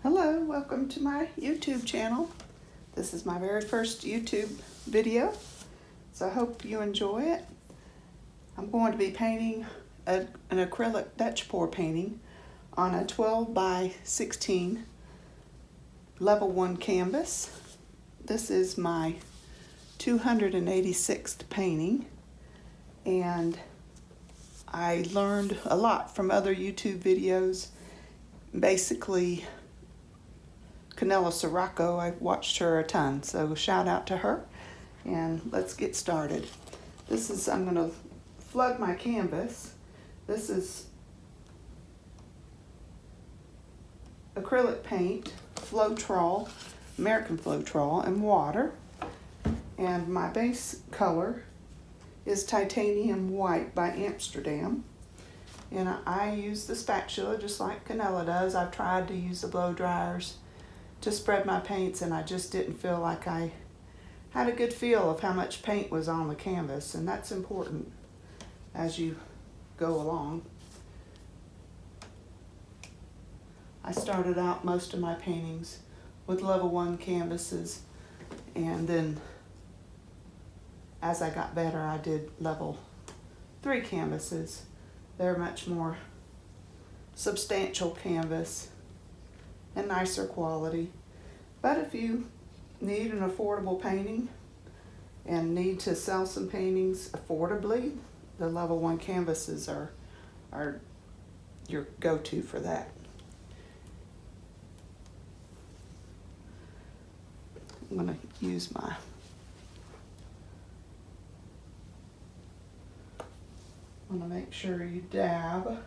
Hello, welcome to my YouTube channel. This is my very first YouTube video, so I hope you enjoy it. I'm going to be painting an acrylic Dutch pour painting on a 12 by 16 level 1 canvas. This is my 286th painting, and I learned a lot from other YouTube videos. Basically, Kanella Ciraco, I watched her a ton, so shout out to her, and let's get started. I'm going to flood my canvas. This is acrylic paint, Floetrol, American Floetrol, and water. And my base color is Titanium White by Amsterdam. And I use the spatula just like Kanella does. I've tried to use the blow dryers to spread my paints, and I just didn't feel like I had a good feel of how much paint was on the canvas, and that's important as you go along. I started out most of my paintings with level 1 canvases, and then as I got better I did level 3 canvases. They're much more substantial canvas and nicer quality. But if you need an affordable painting and need to sell some paintings affordably, the level 1 canvases are your go-to for that. I'm going to use my I want to make sure you dab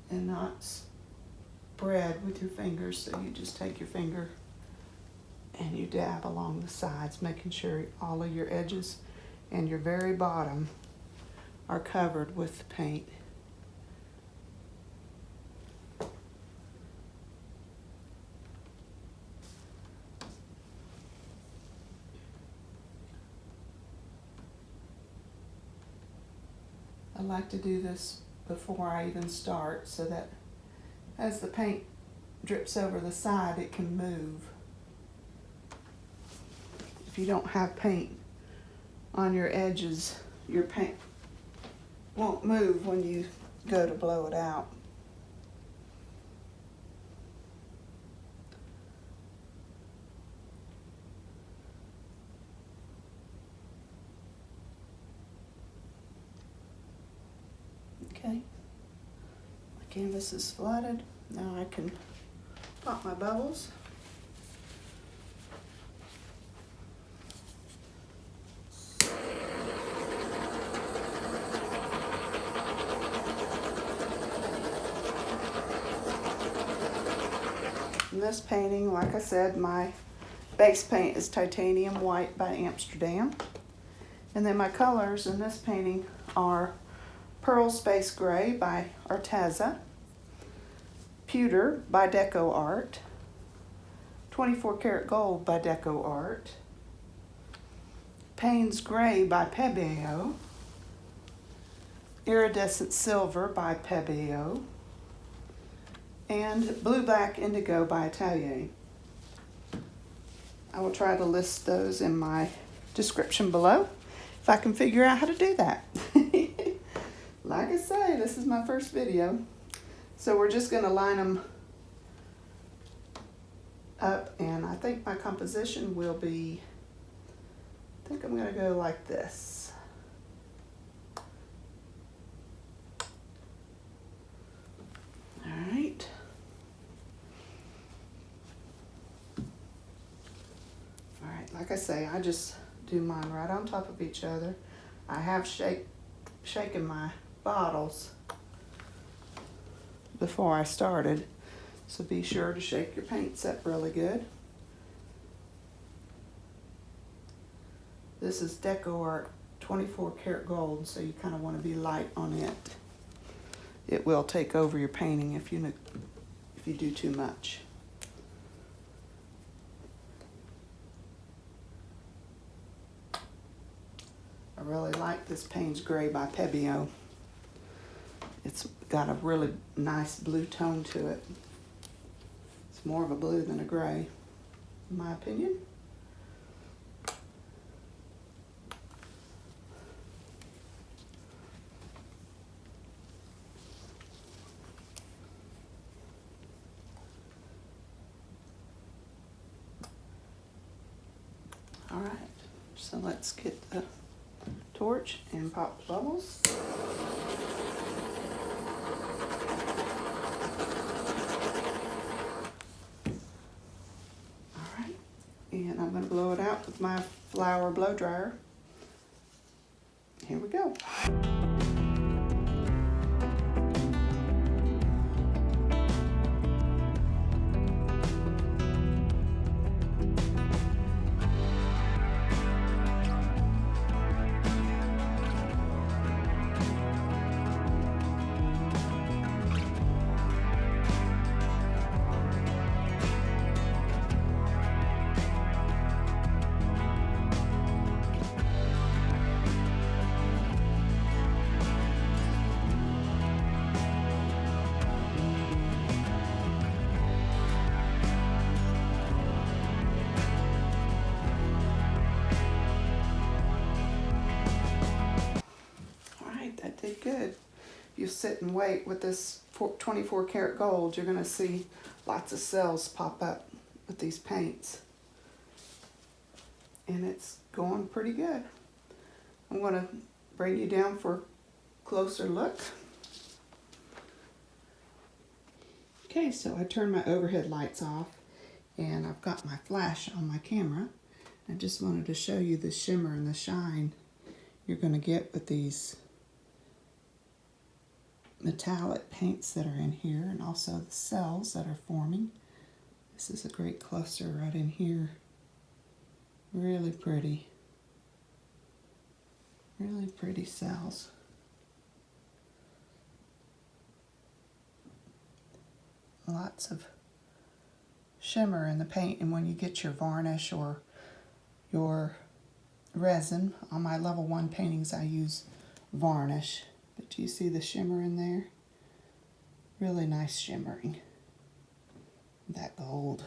and not spread with your fingers, so you just take your finger and you dab along the sides, making sure all of your edges and your very bottom are covered with paint. I like to do this before I even start, so that as the paint drips over the side, it can move. If you don't have paint on your edges, your paint won't move when you go to blow it out. Okay, my canvas is flooded. Now I can pop my bubbles. In this painting, like I said, my base paint is Titanium White by Amsterdam. And then my colors in this painting are Pearl Space Gray by Arteza, Pewter by DecoArt, 24 Karat Gold by DecoArt, Paynes Gray by Pebeo, Iridescent Silver by Pebeo, and Blue Black Indigo by Atelier. I will try to list those in my description below if I can figure out how to do that. Like I say, this is my first video. So we're just going to line them up, and I think my composition will be, I think I'm going to go like this. All right. All right, like I say, I just do mine right on top of each other. I have shaken my bottles before I started, so be sure to shake your paints up really good. This is DecoArt 24 Karat Gold, so you kind of want to be light on it. It will take over your painting if you do too much. I really like this Paynes Gray by Pebeo. It's got a really nice blue tone to it. It's more of a blue than a gray, in my opinion. All right, so let's get the torch and pop the bubbles. All right, and I'm going to blow it out with my flower blow dryer. Here we go. That did good. If you sit and wait with this 24 karat gold, you're going to see lots of cells pop up with these paints. And it's going pretty good. I'm going to bring you down for a closer look. Okay, so I turned my overhead lights off and I've got my flash on my camera. I just wanted to show you the shimmer and the shine you're going to get with these metallic paints that are in here, and also the cells that are forming. This is a great cluster right in here. Really pretty. Really pretty cells. Lots of shimmer in the paint, and when you get your varnish or your resin, on my level 1 paintings I use varnish. But do you see the shimmer in there? Really nice shimmering. That gold,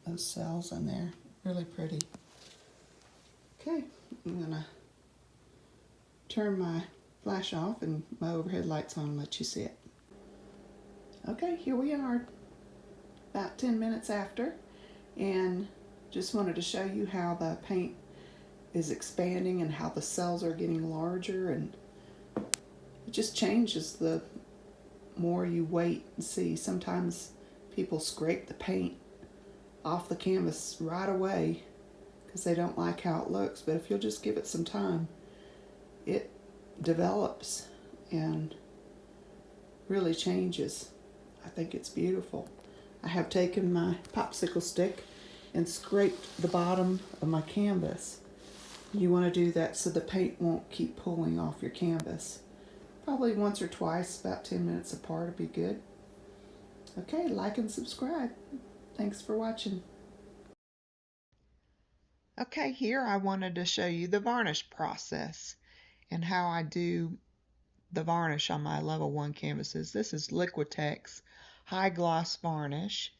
those cells in there, really pretty. Okay, I'm gonna turn my flash off and my overhead lights on and let you see it. Okay, here we are, about 10 minutes after, and just wanted to show you how the paint is expanding and how the cells are getting larger, and it just changes the more you wait and see. Sometimes people scrape the paint off the canvas right away because they don't like how it looks, but if you'll just give it some time, it develops and really changes. I think it's beautiful. I have taken my popsicle stick and scraped the bottom of my canvas. You want to do that so the paint won't keep pulling off your canvas. Probably once or twice, about 10 minutes apart would be good. Okay, like and subscribe. Thanks for watching. Okay, here I wanted to show you the varnish process and how I do the varnish on my level 1 canvases. This is Liquitex high gloss varnish,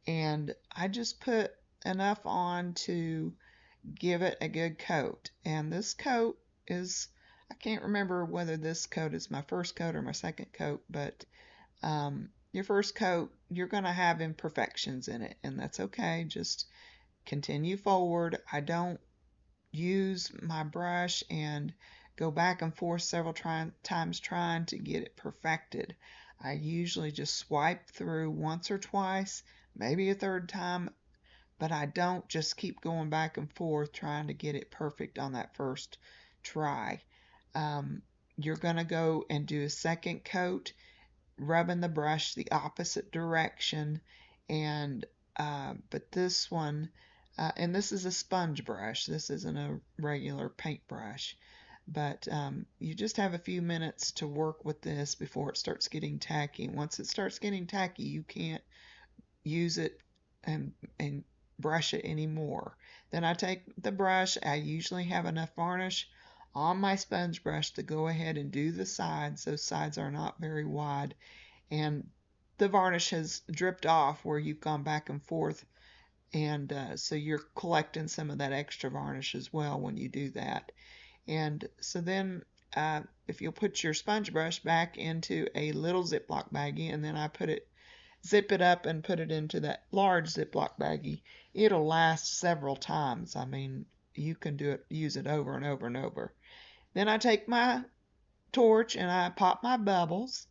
and I just put enough on to give it a good coat. And this coat is, I can't remember whether this coat is my first coat or my second coat, but your first coat, you're going to have imperfections in it, and that's okay. Just continue forward. I don't use my brush and go back and forth several times trying to get it perfected. I usually just swipe through once or twice, maybe a third time, but I don't just keep going back and forth trying to get it perfect on that first try. You're going to go and do a second coat, rubbing the brush the opposite direction, and but this one, and this is a sponge brush. This isn't a regular paintbrush, but you just have a few minutes to work with this before it starts getting tacky. Once it starts getting tacky, you can't use it and brush it anymore. Then I take the brush. I usually have enough varnish on my sponge brush to go ahead and do the sides. Those sides are not very wide, and the varnish has dripped off where you've gone back and forth, and so you're collecting some of that extra varnish as well when you do that. And so then if you'll put your sponge brush back into a little Ziploc baggie, and then I zip it up and put it into that large Ziploc baggie, it'll last several times. I mean, you can use it over and over and over. Then I take my torch and I pop my bubbles,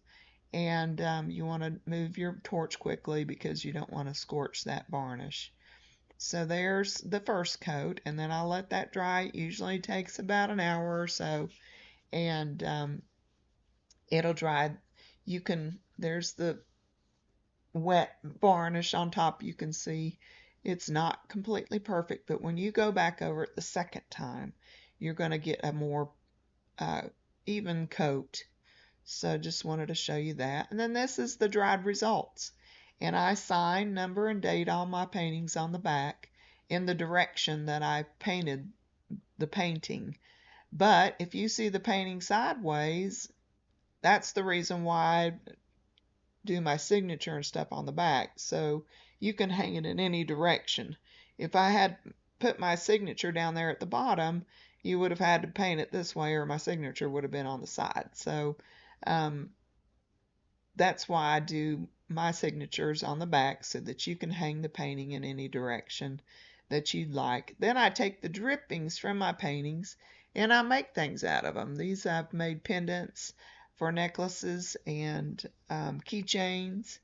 and you want to move your torch quickly because you don't want to scorch that varnish. So there's the first coat, and then I let that dry. It usually takes about an hour or so, and it'll dry. There's the wet varnish on top. You can see it's not completely perfect, but when you go back over it the second time, you're going to get a more even coat. So just wanted to show you that. And then this is the dried results. And I sign, number, and date all my paintings on the back in the direction that I painted the painting. But if you see the painting sideways, that's the reason why I do my signature and stuff on the back. So you can hang it in any direction. If I had put my signature down there at the bottom, you would have had to paint it this way, or my signature would have been on the side. So that's why I do my signatures on the back, so that you can hang the painting in any direction that you'd like. Then I take the drippings from my paintings and I make things out of them. These I've made pendants for necklaces and keychains.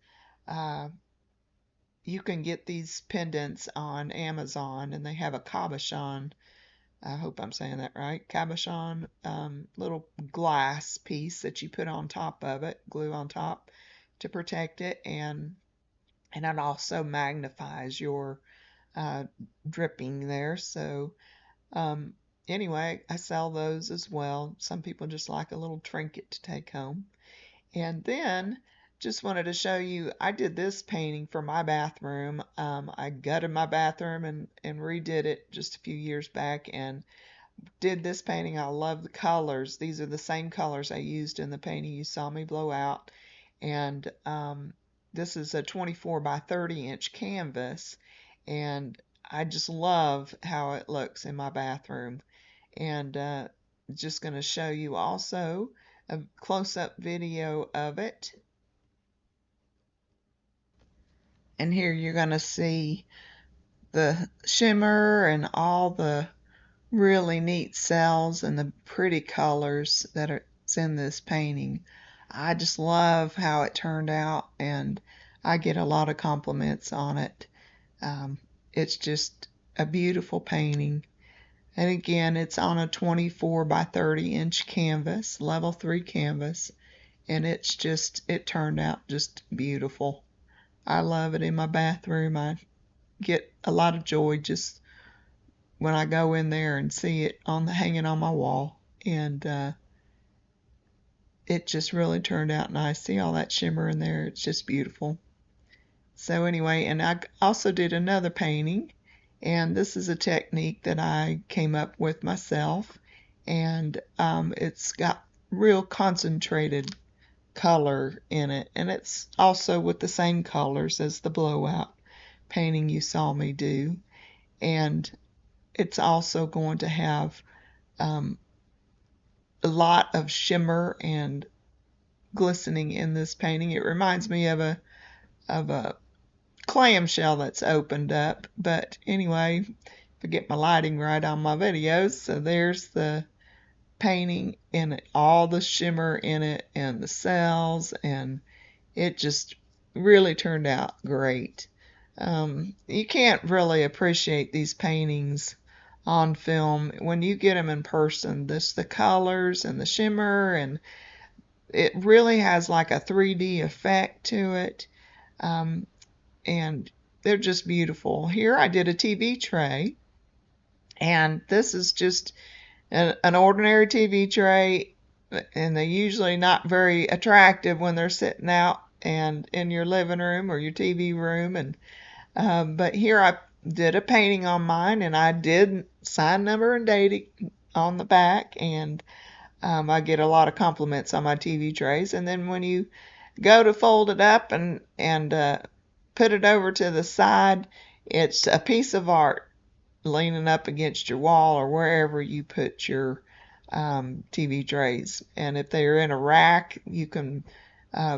You can get these pendants on Amazon, and they have a cabochon. I hope I'm saying that right. Cabochon, little glass piece that you put on top of it, glue on top to protect it, and it also magnifies your dripping there. So anyway, I sell those as well. Some people just like a little trinket to take home. And then just wanted to show you, I did this painting for my bathroom. I gutted my bathroom and redid it just a few years back, and did this painting. I love the colors. These are the same colors I used in the painting you saw me blow out. And this is a 24 by 30 inch canvas, and I just love how it looks in my bathroom. And just going to show you also a close-up video of it. And here you're going to see the shimmer and all the really neat cells and the pretty colors that are in this painting. I just love how it turned out, and I get a lot of compliments on it. It's just a beautiful painting. And again, it's on a 24 by 30 inch canvas, level 3 canvas, and it turned out just beautiful. I love it in my bathroom. I get a lot of joy just when I go in there and see it hanging on my wall, and it just really turned out nice. See all that shimmer in there? It's just beautiful. So anyway, and I also did another painting, and this is a technique that I came up with myself, and it's got real concentrated color in it, and it's also with the same colors as the blowout painting you saw me do, and it's also going to have a lot of shimmer and glistening in this painting. It reminds me of a clamshell that's opened up. But anyway, if I get my lighting right on my videos, so there's the painting in it, all the shimmer in it and the cells, and it just really turned out great. You can't really appreciate these paintings on film. When you get them in person, the colors and the shimmer, and it really has like a 3D effect to it, and they're just beautiful. Here I did a TV tray, and this is just an ordinary TV tray, and they're usually not very attractive when they're sitting out and in your living room or your TV room, and but here I did a painting on mine, and I did sign, number, and date on the back, and I get a lot of compliments on my TV trays. And then when you go to fold it up and put it over to the side, it's a piece of art leaning up against your wall or wherever you put your TV trays. And if they're in a rack, you can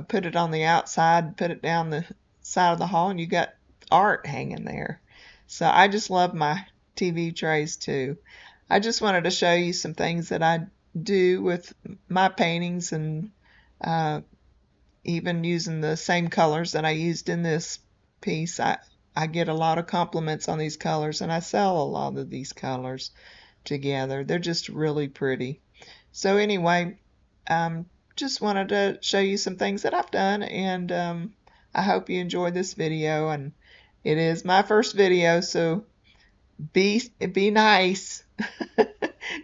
put it on the outside, put it down the side of the hall, and you got art hanging there. So I just love my TV trays too. I just wanted to show you some things that I do with my paintings, and even using the same colors that I used in this piece. I get a lot of compliments on these colors, and I sell a lot of these colors together. They're just really pretty. So anyway, just wanted to show you some things that I've done, and I hope you enjoyed this video. And it is my first video, so be nice.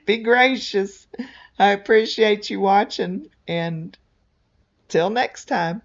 Be gracious. I appreciate you watching, and till next time.